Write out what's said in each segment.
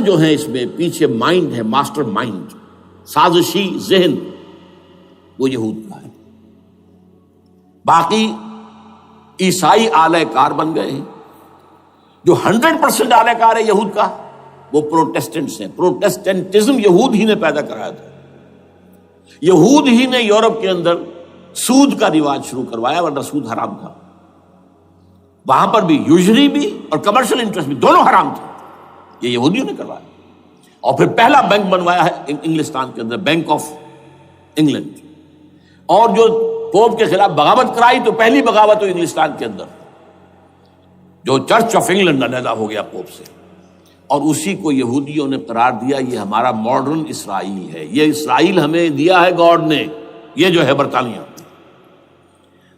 جو ہیں اس میں پیچھے مائنڈ ہے، ماسٹر مائنڈ، سازشی ذہن، وہ یہود کا ہے۔ باقی عیسائی آلہ کار بن گئے ہیں۔ جو 100% آلہ کار ہے یہود کا وہ پروٹیسٹنٹس ہیں۔ پروٹیسٹنٹزم یہود ہی نے پیدا کرایا تھا، یہود ہی نے یورپ کے اندر سود کا رواج شروع کروایا، ورنہ سود حرام تھا۔ وہاں پر بھی یوزری بھی اور کمرشل انٹرسٹ بھی دونوں حرام تھے، یہ یہودیوں نے کروایا۔ اور پھر پہلا بینک بنوایا ہے انگلستان کے اندر، بینک آف انگلینڈ۔ اور جو پوپ کے خلاف بغاوت کرائی تو پہلی بغاوت ہوئی انگلستان کے اندر، جو چرچ آف انگلینڈ علیحدہ ہو گیا پوپ سے، اور اسی کو یہودیوں نے قرار دیا یہ ہمارا ماڈرن اسرائیل ہے، یہ اسرائیل ہمیں دیا ہے گاڈ نے، یہ جو ہے برطانیہ۔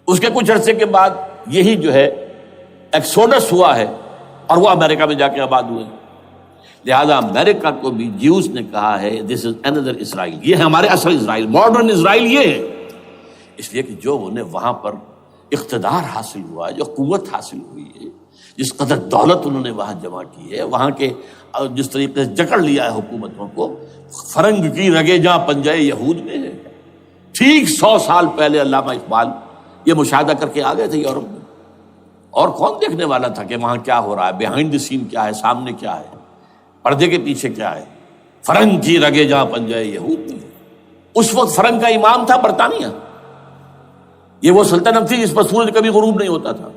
اس کے کچھ عرصے کے بعد یہی جو ہے ایکسوڈس ہوا ہے اور وہ امریکہ میں جا کے آباد ہوئے۔ لہذا امریکہ کو بھی جیوز نے کہا ہے دس از اندر اسرائیل، یہ ہے ہمارے اصل اسرائیل، ماڈرن اسرائیل یہ ہے۔ اس لیے کہ جو انہیں وہاں پر اقتدار حاصل ہوا ہے، جو قوت حاصل ہوئی ہے، جس قدر دولت انہوں نے وہاں جمع کی ہے، وہاں کے جس طریقے سے جکڑ لیا ہے حکومتوں کو، فرنگ کی رگے جہاں پنجے یہود میں ہے۔ ٹھیک 100 سال پہلے علامہ اقبال یہ مشاہدہ کر کے آ گئے تھے یورپ میں، اور کون دیکھنے والا تھا کہ وہاں کیا ہو رہا ہے، بیہائنڈ دی سین کیا ہے، سامنے کیا ہے، پردے کے پیچھے کیا ہے۔ فرنگ کی رگے جہاں پنجے یہود میں۔ اس وقت فرنگ کا امام تھا برطانیہ، یہ وہ سلطنت تھی جس پر سورج کبھی غروب نہیں ہوتا تھا۔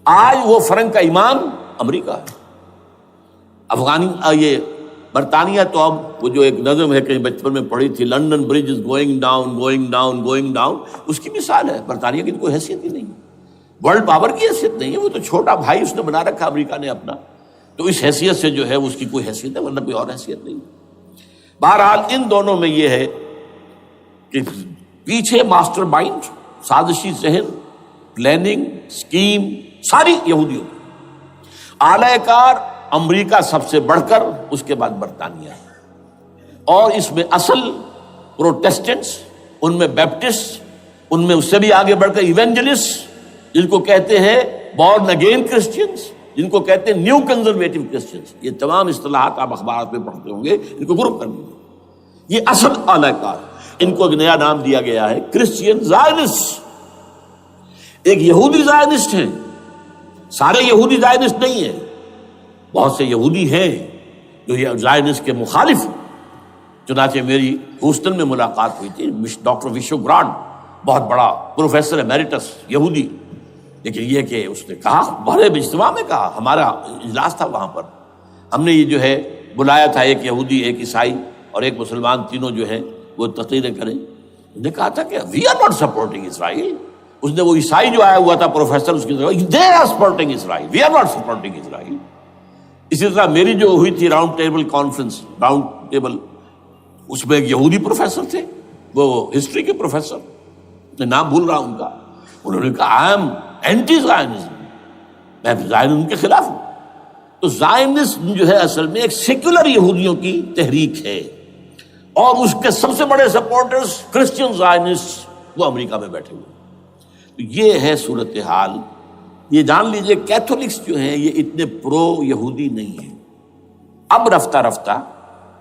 آج وہ فرنگ کا امام امریکہ ہے۔ یہ برطانیہ تو اب وہ جو ایک نظم ہے کہ بچپن میں پڑھی تھی، London Bridge is going down going down going down, اس کی مثال ہے۔ برطانیہ کی کوئی حیثیت ہی نہیں، ورلڈ پاور کی حیثیت نہیں ہے، وہ تو چھوٹا بھائی اس نے بنا رکھا امریکہ نے اپنا، تو اس حیثیت سے جو ہے اس کی کوئی حیثیت ہے، ورنہ کوئی اور حیثیت نہیں۔ بہرحال ان دونوں میں یہ ہے کہ پیچھے ماسٹر مائنڈ، سازشی ذہن، پلاننگ، اسکیم ساری یہودیوں کی۔ اعلی کار امریکہ سب سے بڑھ کر، اس کے بعد برطانیہ ہے، اور اس میں اصل پروٹیسٹنٹس، ان میں بیپٹسٹ، ان میں اس سے بھی آگے بڑھ کر ایونجلسٹ، جن کو کہتے ہیں بورن اگین کرسچنز، جن کو کہتے ہیں نیو کنزرویٹو کرسچنز، یہ تمام اصطلاحات آپ اخبارات میں پڑھتے ہوں گے، ان کو گروپ کر لیجیے۔ یہ اصل اعلی کار، ان کو ایک نیا نام دیا گیا ہے کرسچین زائنسٹ۔ ایک یہودی زائنسٹ ہیں، سارے یہودی زائنسٹ نہیں ہیں، بہت سے یہودی ہیں جو یہ زائنسٹ کے مخالف ہیں۔ چنانچہ میری ہیوسٹن میں ملاقات ہوئی تھی ڈاکٹر وشو گرانٹ، بہت بڑا پروفیسر ایمیریٹس یہودی، لیکن یہ کہ اس نے کہا، بڑے اجتماع میں کہا، ہمارا اجلاس تھا وہاں پر، ہم نے یہ جو ہے بلایا تھا ایک یہودی، ایک عیسائی اور ایک مسلمان، تینوں جو ہیں وہ تقریریں کریں۔ انہوں نے کہا تھا کہ وی آر ناٹ سپورٹنگ اسرائیل۔ اس نے وہ عیسائی جو آیا ہوا تھا پروفیسر، اس کی طرف they are supporting Israel, we are not supporting Israel. اسی طرح میری جو ہوئی تھی round table conference, round table, اس میں ایک یہودی پروفیسر تھے، وہ ہسٹری کے پروفیسر، میں نام بھول رہا ہوں ان کا، انہوں نے کہا آئی ایم اینٹی زائنزم، میں زائنزم کے خلاف ہوں۔ تو زائنزم جو ہے اصل میں ایک سیکولر یہودیوں کی تحریک ہے، اور اس کے سب سے بڑے سپورٹرز کرسچین زائنسٹ وہ امریکہ میں بیٹھے ہوئے۔ تو یہ ہے صورتحال۔ یہ جان لیجئے کیتھولکس جو ہیں یہ اتنے پرو یہودی نہیں ہیں، اب رفتہ رفتہ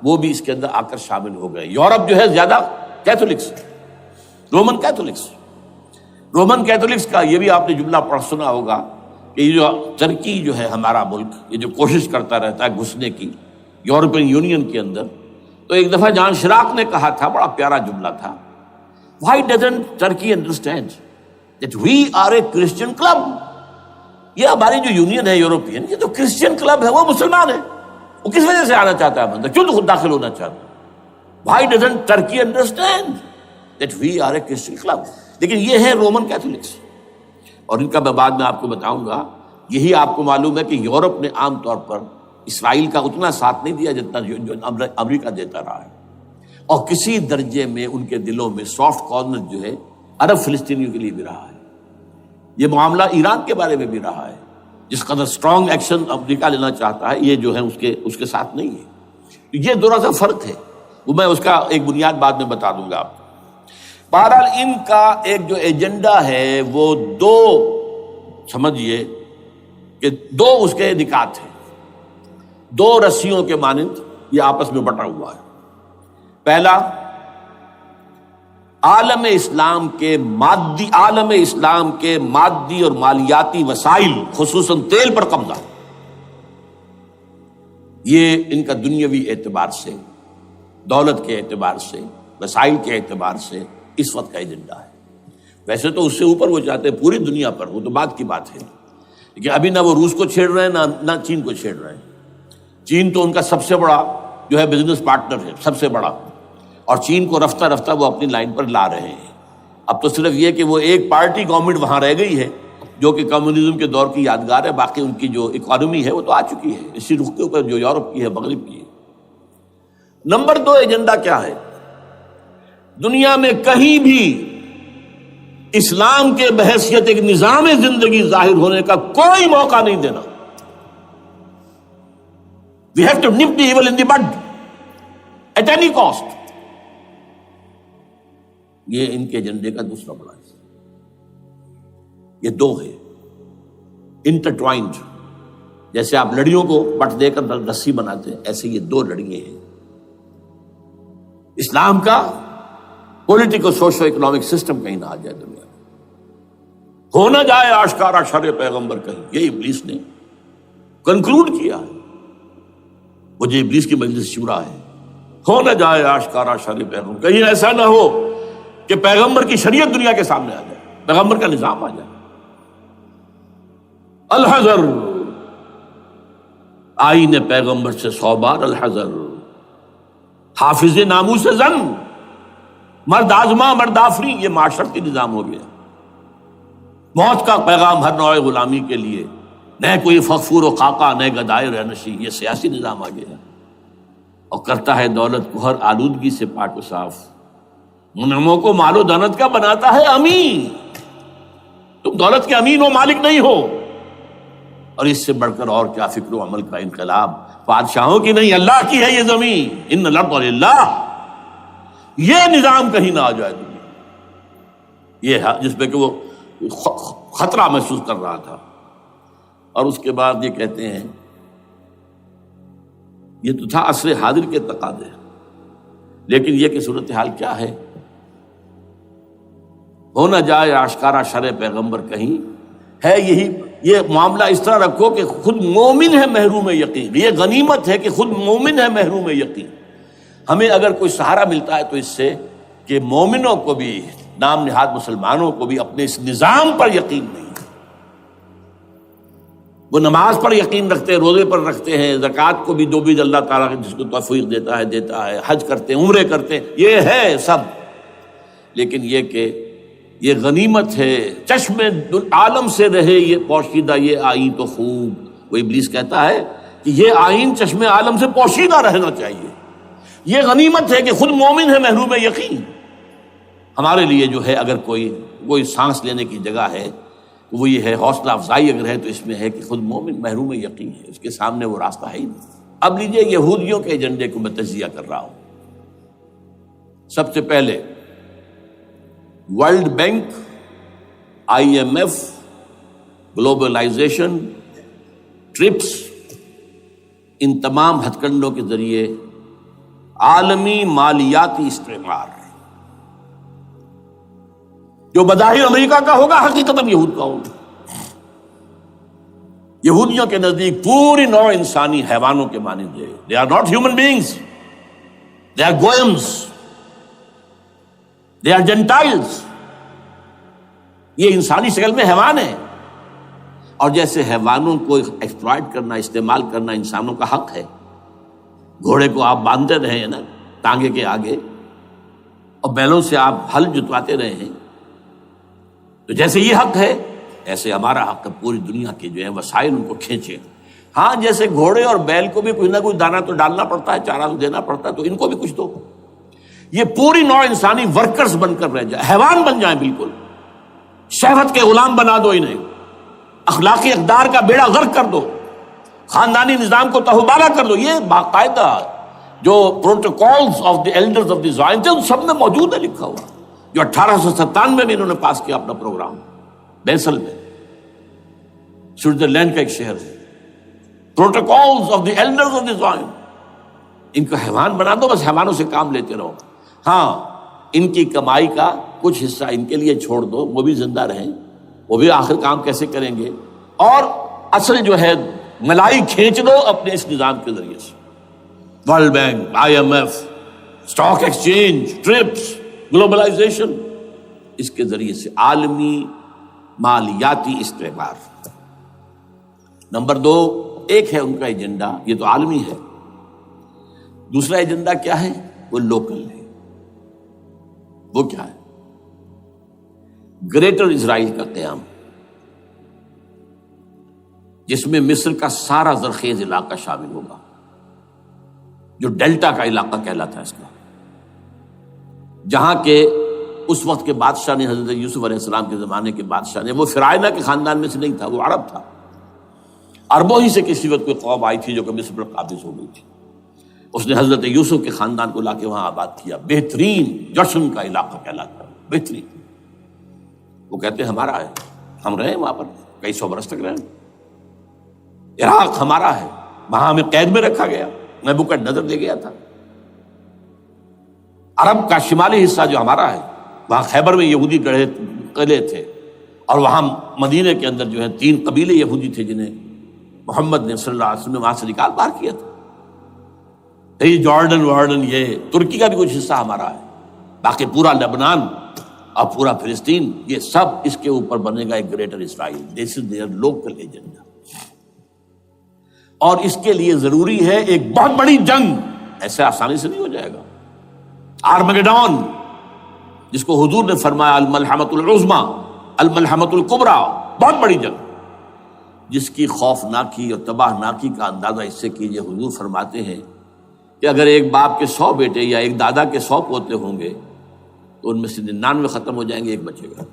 وہ بھی اس کے اندر آ کر شامل ہو گئے۔ یورپ جو ہے زیادہ Catholics, Roman Catholics, Roman Catholics کا یہ بھی آپ نے جملہ پڑھ سنا ہوگا کہ یہ جو ترکی جو ہے ہمارا ملک، یہ جو کوشش کرتا رہتا ہے گھسنے کی یورپین یونین کے اندر، تو ایک دفعہ جان شراق نے کہا تھا، بڑا پیارا جملہ تھا، Why doesn't Turkey understand that we are a Christian club؟ یہ ہماری جو یونین ہے یورپین، یہ تو کرسچین کلب ہے، وہ مسلمان ہے، وہ کس وجہ سے آنا چاہتا ہے اندر، کیوں تو خود داخل ہونا چاہتا ہے؟ Why doesn't Turkey understand that we are a Christian club؟ لیکن یہ ہے رومن کیتھولکس، اور ان کا میں بعد میں آپ کو بتاؤں گا۔ یہی آپ کو معلوم ہے کہ یورپ نے عام طور پر اسرائیل کا اتنا ساتھ نہیں دیا جتنا جو امریکہ دیتا رہا ہے، اور کسی درجے میں ان کے دلوں میں سافٹ کارنر جو ہے عرب فلسطینیوں کے لیے بھی رہا ہے۔ یہ معاملہ ایران کے بارے میں بھی رہا ہے، جس قدر اسٹرانگ ایکشن امریکہ لینا چاہتا ہے، یہ جو ہے اس کے ساتھ نہیں ہے۔ یہ دونوں کا فرق ہے، وہ میں اس کا ایک بنیاد بعد میں بتا دوں گا آپ کو۔ بہرحال ان کا ایک جو ایجنڈا ہے وہ سمجھیے کہ دو اس کے نکات ہیں۔ دو رسیوں کے مانند یہ آپس میں بٹا ہوا ہے. پہلا، عالم اسلام کے مادی اور مالیاتی وسائل خصوصاً تیل پر قبضہ. یہ ان کا دنیاوی اعتبار سے، دولت کے اعتبار سے، وسائل کے اعتبار سے اس وقت کا ایجنڈا ہے. ویسے تو اس سے اوپر وہ چاہتے ہیں پوری دنیا پر، وہ تو بات کی بات ہے، لیکن ابھی نہ وہ روس کو چھیڑ رہے ہیں نہ چین کو چھیڑ رہے ہیں. چین تو ان کا سب سے بڑا جو ہے بزنس پارٹنر ہے، سب سے بڑا، اور چین کو رفتہ رفتہ وہ اپنی لائن پر لا رہے ہیں. اب تو صرف یہ کہ وہ ایک پارٹی گورنمنٹ وہاں رہ گئی ہے جو کہ کمیونزم کے دور کی یادگار ہے، باقی ان کی جو اکانومی ہے وہ تو آ چکی ہے اسی رخ کے اوپر جو یورپ کی ہے، مغرب کی ہے. نمبر 2 ایجنڈا کیا ہے؟ دنیا میں کہیں بھی اسلام کے بحیثیت ایک نظام زندگی ظاہر ہونے کا کوئی موقع نہیں دینا. We have to nip the evil in the bud at any cost. یہ ان کے ایجنڈے کا دوسرا بڑا ہے. یہ دو ہے انٹرٹوائنڈ. جیسے آپ لڑیوں کو بٹ دے کر رسی بناتے ہیں، ایسے یہ دو لڑیے ہیں. اسلام کا پولیٹیکل سوشو اکنامک سسٹم کہیں نہ آ جائے دنیا میں، ہو نہ جائے آشکارا شر پیغمبر کہیں. یہ ابلیس نے کنکلوڈ کیا ہے، وہ جو ابلیس کی مجلس شورا ہے، ہو نہ جائے آشکارا شر پیغمبر. کہیں ایسا نہ ہو کہ پیغمبر کی شریعت دنیا کے سامنے آ جائے، پیغمبر کا نظام آ جائے. الحذر، آئین پیغمبر سے 100 بار الحذر. حافظ ناموس زن، مرد آزما مرد آفری، یہ معاشرتی نظام ہو گیا. موت کا پیغام ہر نوع غلامی کے لیے، نہ کوئی فخور و خاکہ نہ گدائے رہنشی، یہ سیاسی نظام آ گیا. اور کرتا ہے دولت کو ہر آلودگی سے پاک و صاف. منعموں کو مال و دولت کا بناتا ہے امین. تم دولت کے امین و مالک نہیں ہو. اور اس سے بڑھ کر اور کیا فکر و عمل کا انقلاب. بادشاہوں کی نہیں، اللہ کی ہے یہ زمین. ان الارض للہ. یہ نظام کہیں نہ آ جائے دنیا. یہ ہے جس پہ کہ وہ خطرہ محسوس کر رہا تھا. اور اس کے بعد یہ کہتے ہیں، یہ تو تھا عصر حاضر کے تقاضے، لیکن یہ کہ صورتحال کیا ہے؟ ہو نہ جائے آشکارا شرع پیغمبر کہیں. ہے یہی، یہ معاملہ اس طرح رکھو کہ خود مومن ہے محروم یقین. یہ غنیمت ہے کہ خود مومن ہے محروم یقین. ہمیں اگر کوئی سہارا ملتا ہے تو اس سے کہ مومنوں کو بھی، نام نہاد مسلمانوں کو بھی اپنے اس نظام پر یقین نہیں. وہ نماز پر یقین رکھتے ہیں، روزے پر رکھتے ہیں، زکوٰۃ کو بھی جو بھی اللہ تعالیٰ جس کو توفیق دیتا ہے، حج کرتے ہیں، عمرے کرتے ہیں، یہ ہے سب. لیکن یہ کہ یہ غنیمت ہے، چشم عالم سے رہے یہ پوشیدہ یہ آئین تو خوب. وہ ابلیس کہتا ہے کہ یہ آئین چشم عالم سے پوشیدہ رہنا چاہیے. یہ غنیمت ہے کہ خود مومن ہے محروم یقین. ہمارے لیے جو ہے اگر کوئی سانس لینے کی جگہ ہے وہ یہ ہے، حوصلہ افزائی اگر ہے تو اس میں ہے کہ خود مومن محروم یقین ہے، اس کے سامنے وہ راستہ ہے ہی نہیں. اب لیجئے یہودیوں کے ایجنڈے کو میں تجزیہ کر رہا ہوں. سب سے پہلے World Bank, IMF، globalization, TRIPS, ان تمام ہتھ کنڈوں کے ذریعے عالمی مالیاتی استعمار جو بظاہر امریکہ کا ہوگا حقیقتاً یہود کا ہوگا. یہودیوں کے نزدیک پوری نوع انسانی حیوانوں کے مانند ہے. They are not human beings. They are goyams. They are Gentiles. یہ انسانی شکل میں حیوان ہے. اور جیسے حیوانوں کو ایکسپلائٹ کرنا، استعمال کرنا انسانوں کا حق ہے. گھوڑے کو آپ باندھتے رہے ہیں نا ٹانگے کے آگے، اور بیلوں سے آپ ہل جتواتے رہے ہیں، تو جیسے یہ حق ہے ایسے ہمارا حق ہے پوری دنیا کے جو ہے وسائل ان کو کھینچے. ہاں جیسے گھوڑے اور بیل کو بھی کوئی نہ کوئی دانہ تو ڈالنا پڑتا ہے، چارہ تو دینا پڑتا ہے، تو ان کو بھی کچھ دو. یہ پوری نوع انسانی ورکرز بن کر رہ جائے، حیوان بن جائیں، بالکل شہوت کے غلام بنا دو انہیں، اخلاقی اقدار کا بیڑا غرق کر دو، خاندانی نظام کو تہوبالا کر دو. یہ باقاعدہ جو Protocols of the Elders of دی زائن تھے ان سب میں موجود ہے لکھا ہوا، جو 1897 میں انہوں نے پاس کیا اپنا پروگرام بیسل میں. سوئٹزرلینڈ کا ایک شہر ہے. protocols of the elders of the Zion. ان کو حیوان بنا دو، بس حیوانوں سے کام لیتے رہو. ہاں ان کی کمائی کا کچھ حصہ ان کے لیے چھوڑ دو، وہ بھی زندہ رہیں، وہ بھی آخر کام کیسے کریں گے، اور اصل جو ہے ملائی کھینچ دو اپنے اس نظام کے ذریعے سے. World Bank, IMF، stock exchange, TRIPS, globalization, اس کے ذریعے سے عالمی مالیاتی استعمار. نمبر 2، ایک ہے ان کا ایجنڈا، یہ تو عالمی ہے. دوسرا ایجنڈا کیا ہے؟ وہ لوکل ہے. وہ کیا ہے؟ گریٹر اسرائیل کا قیام، جس میں مصر کا سارا زرخیز علاقہ شامل ہوگا، جو ڈیلٹا کا علاقہ کہلاتا ہے اس کا، جہاں کے اس وقت کے بادشاہ نے، حضرت یوسف علیہ السلام کے زمانے کے بادشاہ نے، وہ فرعونہ کے خاندان میں سے نہیں تھا، وہ عرب تھا. عربوں ہی سے کسی وقت کوئی قوم آئی تھی جو کہ مصر پر قابض ہو گئی تھی. اس نے حضرت یوسف کے خاندان کو لا کے وہاں آباد کیا. بہترین جشن کا علاقہ کہلاتا ہے، بہترین. وہ کہتے ہیں ہمارا ہے، ہم رہے وہاں پر کئی 100 برس تک رہے. عراق ہمارا ہے، وہاں ہمیں قید میں رکھا گیا، نبوکدنضر لے گیا تھا. عرب کا شمالی حصہ جو ہمارا ہے، وہاں خیبر میں یہودی قلعے تھے، اور وہاں مدینے کے اندر جو ہے 3 قبیلے یہودی تھے جنہیں محمد نے صلی اللہ علیہ وسلم نے وہاں سے نکال باہر کیا تھا. یہ جارڈن یہ ترکی کا بھی کچھ حصہ ہمارا ہے. باقی پورا لبنان اور پورا فلسطین، یہ سب اس کے اوپر بنے گا ایک greater Israel. This is there local agenda. اور اس کے لیے ضروری ہے ایک بہت بڑی جنگ. ایسے آسانی سے نہیں ہو جائے گا. آرمگیڈون، جس کو حضور نے فرمایا الملحمۃ العظمیٰ، الملحمۃ الکبریٰ، بہت بڑی جنگ، جس کی خوفناکی اور تباہ ناکی کا اندازہ اس سے کیجئے. حضور فرماتے ہیں کہ اگر ایک باپ کے 100 بیٹے یا ایک دادا کے 100 پوتے ہوں گے تو ان میں سے 99 ختم ہو جائیں گے، ایک بچے گا.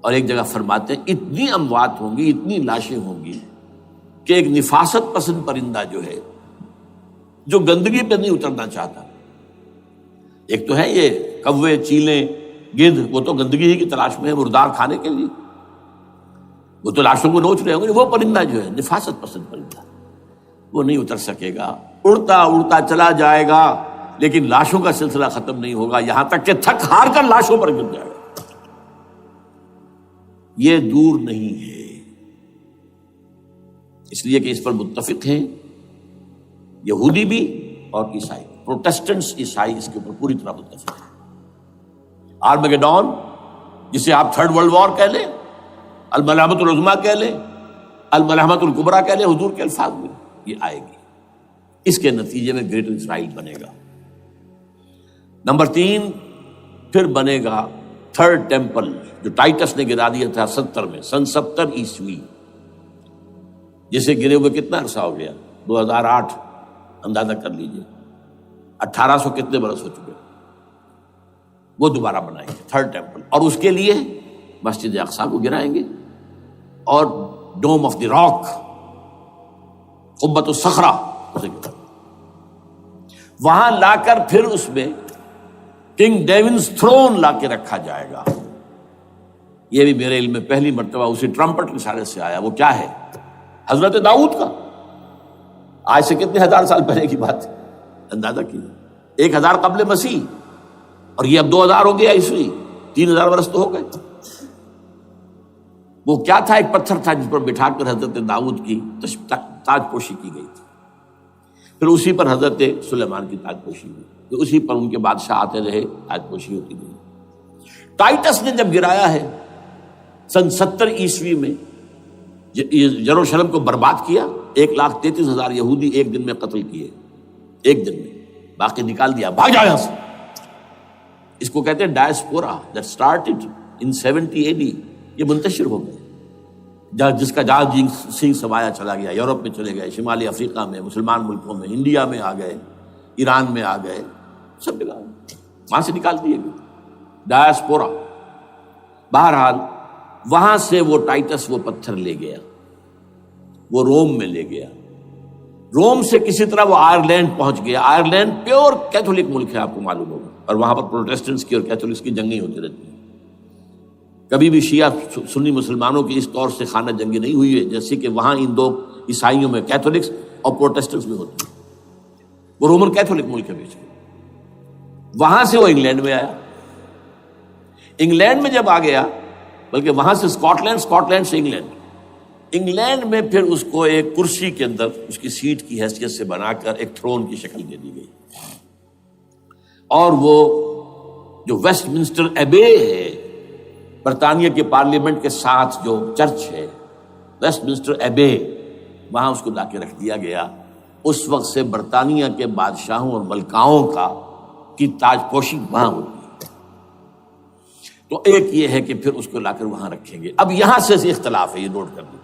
اور ایک جگہ فرماتے ہیں اتنی اموات ہوں گی، اتنی لاشیں ہوں گی کہ ایک نفاست پسند پرندہ جو ہے، جو گندگی پہ نہیں اترنا چاہتا. ایک تو ہے یہ کوے، چیلیں، گدھ، وہ تو گندگی ہی کی تلاش میں ہے مردار کھانے کے لیے، وہ تو لاشوں کو نوچ رہے ہوں گے. وہ پرندہ جو ہے نفاست پسند پرندہ، وہ نہیں اتر سکے گا، اڑتا اڑتا چلا جائے گا، لیکن لاشوں کا سلسلہ ختم نہیں ہوگا، یہاں تک کہ تھک ہار کر لاشوں پر گر جائے گا. یہ دور نہیں ہے، اس لیے کہ اس پر متفق ہیں یہودی بھی اور عیسائی. پروٹسٹنٹس، عیسائی اس کے اوپر پوری طرح متفق ہیں. آرمگیڈون، جسے آپ 3rd ورلڈ وار کہہ لیں، الملحمۃ العظمیٰ کہہ لیں، الملحمۃ الکبریٰ کہہ لیں حضور کے الفاظ میں، یہ آئے گی. اس کے نتیجے میں گریٹر اسرائیل بنے گا. نمبر 3، پھر بنے گا 3rd ٹیمپل، جو ٹائٹس نے گرا دیا تھا 70 میں، سن 70 عیسوی، جسے گرے ہوئے کتنا عرصہ ہو گیا؟ 2008. اندازہ کر لیجئے 1800 کتنے برس ہو چکے. وہ دوبارہ بنائیں گے 3rd ٹیمپل، اور اس کے لیے مسجد اقصیٰ کو گرائیں گے، اور ڈوم آف دی راک، قبۃ الصخرہ، وہاں لا کر پھر اس میں کنگ ڈیونز تھرون لا کے رکھا جائے گا. یہ بھی میرے علم میں پہلی مرتبہ اسی ٹرمپٹ رسالے سے آیا. وہ کیا ہے؟ حضرت داؤد کا. آج سے کتنے 1000 سال پہلے کی بات ہے، اندازہ کیجیے. 1000 قبل مسیح، اور یہ اب 2000 ہو گیا عیسوی، 3000 برس تو ہو گئے. وہ کیا تھا؟ ایک پتھر تھا جس پر بٹھا کر حضرت داؤد کی تاج پوشی کی گئی تھی. پھر اسی پر حضرت سلیمان کی تاج پوشی ہوئی، پھر اسی پر ان کے بادشاہ آتے رہے، تاج پوشی ہوتی گئی. ٹائٹس نے جب گرایا ہے سن 70 عیسوی میں، یروشلم کو برباد کیا، 1,33,000 یہودی ایک دن میں قتل کیے، ایک دن میں، باقی نکال دیا، بھاگ جاؤ یہاں سے. اس کو کہتے ہیں diaspora, that started in 70 AD. یہ منتشر ہو گئے، جس کا جہاز سنگھ سمایا چلا گیا، یورپ میں چلے گئے، شمالی افریقہ میں، مسلمان ملکوں میں، انڈیا میں آ گئے، ایران میں آ گئے، سب جگہ وہاں سے نکال دیے گئے. ڈائسپورا. بہرحال وہاں سے وہ ٹائٹس وہ پتھر لے گیا، وہ روم میں لے گیا. روم سے کسی طرح وہ آئرلینڈ پہنچ گیا. آئرلینڈ پیور کیتھولک ملک ہے، آپ کو معلوم ہوگا، اور وہاں پر پروٹیسٹنٹس کی اور کیتھولکس کی جنگیں ہوتی رہتی ہیں. کبھی بھی شیعہ سنی مسلمانوں کی اس طور سے خانہ جنگی نہیں ہوئی ہے جیسے کہ وہاں ان دو عیسائیوں میں کیتھولکس اور پروٹسٹنٹس میں ہوتی ہے۔ وہ رومن کیتھولک ملک ہے بیچ میں، وہاں سے وہ انگلینڈ میں آیا، انگلینڈ میں جب آ گیا، بلکہ وہاں سے اسکاٹ لینڈ، اسکاٹ لینڈ سے انگلینڈ میں پھر اس کو ایک کرسی کے اندر اس کی سیٹ کی حیثیت سے بنا کر ایک تھرون کی شکل دے دی گئی، اور وہ جو ویسٹ منسٹر ایبے ہے، برطانیہ کے پارلیمنٹ کے ساتھ جو چرچ ہے ویسٹ منسٹر ایبے، وہاں اس کو لا کے رکھ دیا گیا۔ اس وقت سے برطانیہ کے بادشاہوں اور ملکاؤں کی تاج پوشی وہاں ہوتی ہے۔ تو ایک یہ ہے کہ پھر اس کو لا کر وہاں رکھیں گے۔ اب یہاں سے اختلاف ہے، یہ نوٹ کر لیجیے،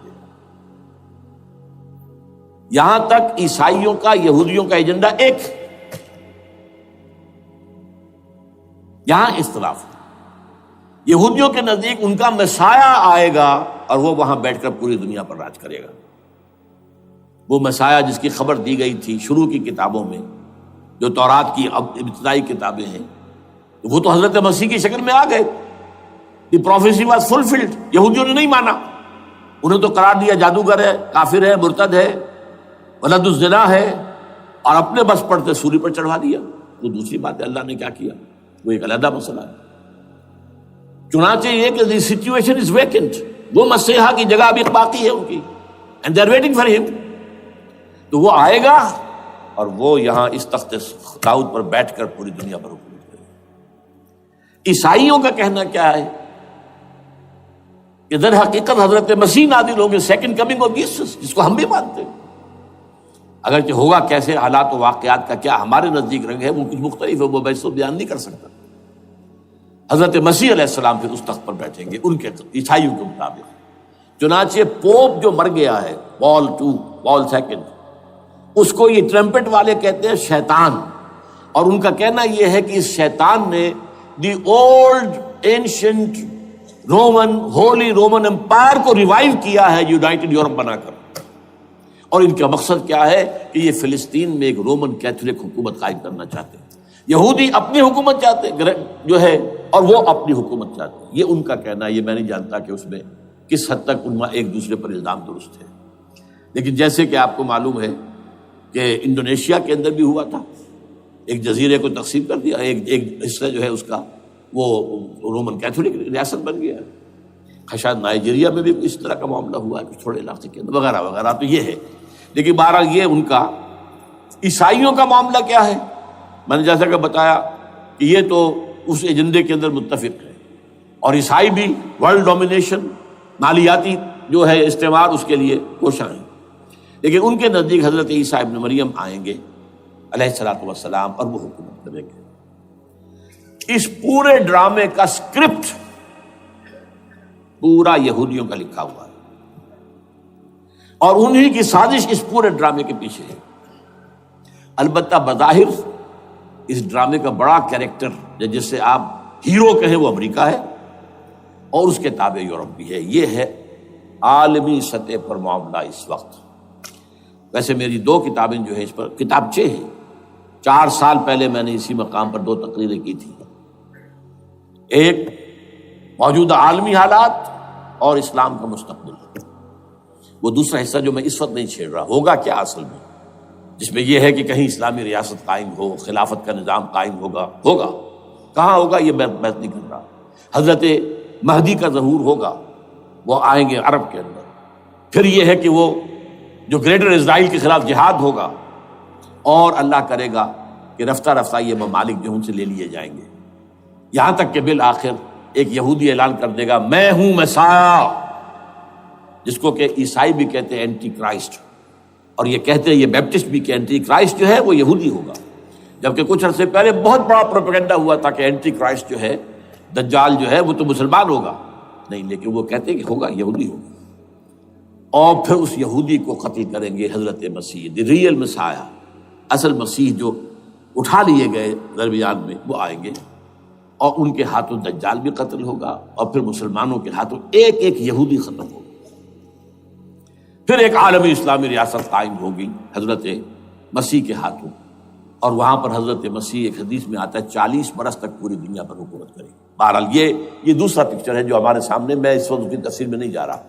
یہاں تک عیسائیوں کا یہودیوں کا ایجنڈا ایک، یہاں اختلاف ہے۔ یہودیوں کے نزدیک ان کا مسیح آئے گا اور وہ وہاں بیٹھ کر پوری دنیا پر راج کرے گا۔ وہ مسیح جس کی خبر دی گئی تھی شروع کی کتابوں میں، جو تورات کی ابتدائی کتابیں ہیں، وہ تو حضرت مسیح کی شکل میں آ گئے۔ دی پروفیسی واز فلفلڈ۔ یہودیوں نے نہیں مانا، انہیں تو قرار دیا جادوگر ہے، کافر ہے، مرتد ہے، ولد الزنا ہے، اور اپنے بس پڑتے سولی پر چڑھا دیا۔ وہ دوسری بات ہے، اللہ نے کیا کیا وہ ایک علیحدہ مسئلہ ہے۔ چنانچہ یہ کہ دی سچویشن از ویکنٹ، وہ مسیحا کی جگہ ابھی باقی ہے ان کی، and they are waiting for ہم۔ تو وہ آئے گا اور وہ یہاں اس تخت داؤد پر بیٹھ کر پوری دنیا پر حکومت کرے گا۔ عیسائیوں کا کہنا کیا ہے کہ در حقیقت حضرت مسیح نازل ہوں گے، سیکنڈ کمنگ آف جیسس، جس کو ہم بھی مانتے ہیں، اگرچہ ہوگا کیسے، حالات و واقعات کا کیا ہمارے نزدیک رنگ ہے وہ کچھ مختلف ہے، وہ میں اس کو بیان نہیں کر سکتا۔ حضرت مسیح علیہ السلام پھر اس تخت پر بیٹھیں گے ان کے عیسائیوں کے مطابق۔ چنانچہ پوپ جو مر گیا ہے، پال سیکنڈ، اس کو یہ ٹرمپٹ والے کہتے ہیں شیطان، اور ان کا کہنا یہ ہے کہ اس شیطان نے the old ancient Roman holy Roman empire کو ریوائیو کیا ہے یونائٹڈ یورپ بنا کر، اور ان کا مقصد کیا ہے کہ یہ فلسطین میں ایک رومن کیتھولک حکومت قائم کرنا چاہتے ہیں۔ یہودی اپنی حکومت چاہتے جو ہے، اور وہ اپنی حکومت چاہتے ہیں، یہ ان کا کہنا ہے۔ یہ میں نہیں جانتا کہ اس میں کس حد تک ان ایک دوسرے پر الزام درست ہے، لیکن جیسے کہ آپ کو معلوم ہے کہ انڈونیشیا کے اندر بھی ہوا تھا، ایک جزیرے کو تقسیم کر دیا، ایک حصہ جو ہے اس کا وہ رومن کیتھولک ریاست بن گیا ہے۔ شاید نائجیریا میں بھی اس طرح کا معاملہ ہوا ہے کچھ تھوڑے علاقے کے اندر، وغیرہ وغیرہ۔ تو یہ ہے، لیکن بہرحال یہ ان کا۔ عیسائیوں کا معاملہ کیا ہے؟ میں نے جیسا کہ بتایا کہ یہ تو اس ایجنڈے کے اندر متفق ہے، اور عیسائی بھی ورلڈ ڈومینیشن، مالیاتی جو ہے استعمار، اس کے لیے کوشاں ہیں۔ لیکن ان کے نزدیک حضرت عیسیٰ ابن مریم آئیں گے علیہ الصلوۃ والسلام، اور وہ حکومت کریں گے۔ اس پورے ڈرامے کا اسکرپٹ پورا یہودیوں کا لکھا ہوا ہے، اور انہی کی سازش اس پورے ڈرامے کے پیچھے ہے۔ البتہ بظاہر اس ڈرامے کا بڑا کیریکٹر جس سے آپ ہیرو کہیں وہ امریکہ ہے، اور اس کے تابع یورپ بھی ہے۔ یہ ہے عالمی سطح پر معاملہ اس وقت۔ ویسے میری 2 کتابیں جو ہیں اس پر کتابچے ہیں، 4 سال پہلے میں نے اسی مقام پر 2 تقریریں کی تھی، ایک موجودہ عالمی حالات اور اسلام کا مستقبل، وہ دوسرا حصہ جو میں اس وقت نہیں چھیڑ رہا، ہوگا کیا اصل میں، جس میں یہ ہے کہ کہیں اسلامی ریاست قائم ہو، خلافت کا نظام قائم ہوگا کہاں ہوگا یہ میں بحث نہیں کر رہا۔ حضرت مہدی کا ظہور ہوگا، وہ آئیں گے عرب کے اندر۔ پھر یہ ہے کہ وہ جو گریٹر اسرائیل کے خلاف جہاد ہوگا، اور اللہ کرے گا کہ رفتہ رفتہ یہ ممالک جو ان سے لے لیے جائیں گے، یہاں تک کہ بالآخر ایک یہودی اعلان کر دے گا میں ہوں مسیح، جس کو کہ عیسائی بھی کہتے ہیں اینٹی کرائسٹ، اور یہ کہتے ہیں یہ بیپٹسٹ بھی کہ اینٹی کرائسٹ جو ہے وہ یہودی ہوگا، جبکہ کچھ عرصے پہلے بہت بڑا پروپیگنڈا ہوا تھا کہ اینٹی کرائسٹ جو ہے، دجال جو ہے، وہ تو مسلمان ہوگا، نہیں، لیکن وہ کہتے ہیں کہ ہوگا یہودی ہوگا، اور پھر اس یہودی کو قتل کریں گے حضرت مسیح، دی ریئل مسیح، اصل مسیح جو اٹھا لیے گئے درمیان میں، وہ آئیں گے، اور ان کے ہاتھوں دجال بھی قتل ہوگا، اور پھر مسلمانوں کے ہاتھوں ایک ایک یہودی ختم ہوگا۔ پھر ایک عالمی اسلامی ریاست قائم ہوگی حضرت مسیح کے ہاتھوں، اور وہاں پر حضرت مسیح ایک حدیث میں آتا ہے 40 برس تک پوری دنیا پر حکومت کرے گی۔ بہرحال یہ دوسرا پکچر ہے جو ہمارے سامنے، میں اس وقت کی تفصیل میں نہیں جا رہا۔